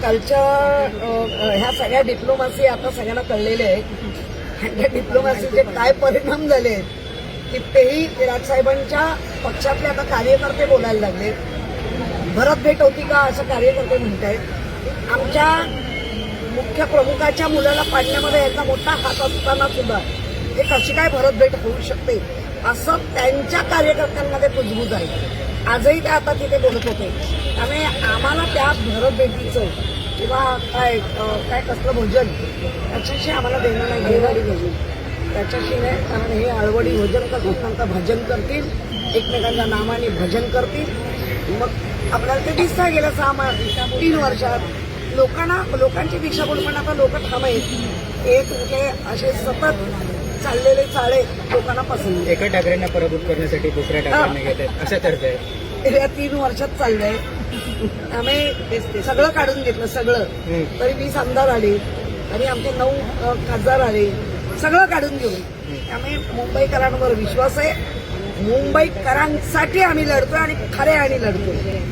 कालच्या ह्या सगळ्या डिप्लोमॅसी आता सगळ्यांना कळलेल्या आहेत आणि त्या डिप्लोमॅसीचे काय परिणाम झाले आहेत की तेही राजसाहेबांच्या पक्षातले आता कार्यकर्ते बोलायला लागले. भरत भेट होती का असं कार्यकर्ते म्हणतायत. आमच्या मुख्य प्रमुखाच्या मुलाला पाडण्यामध्ये याचा मोठा हात असताना सुद्धा हे कशी काय भरत भेट होऊ शकते असं त्यांच्या कार्यकर्त्यांमध्ये कुजबूज आहे. आजही ते आता तिथे बोलत होते. त्यामुळे आम्हाला त्या भरत भेटीचं किंवा काय काय कसलं भोजन त्याच्याशी आम्हाला देणं नाही, घेणारी भोजन त्याच्याशी नाही. कारण हे आळवडी भोजन करतात, नंतर भजन करतील, एकमेकांच्या नावाने भजन करतील. मग आपल्याला ते दिसता गेलं 3 वर्षात लोकांची दिशाभूल. पण आता लोक थांबायत. हे तुमचे असे सतत चाललेले चाळे लोकांना पसंत. एका ठाकरेंना पराभूत करण्यासाठी दुसऱ्या ठाकरेंना घेत आहेत असं ठरतंय. या 3 वर्षात चाललंय. आम्ही सगळं काढून घेतलं, सगळं. तरी 20 आमदार आले आणि आमचे 9 खासदार आले, सगळं काढून घेऊन. त्यामुळे मुंबईकरांवर विश्वास आहे. मुंबईकरांसाठी आम्ही लढतोय आणि खऱ्या आणि लढतोय.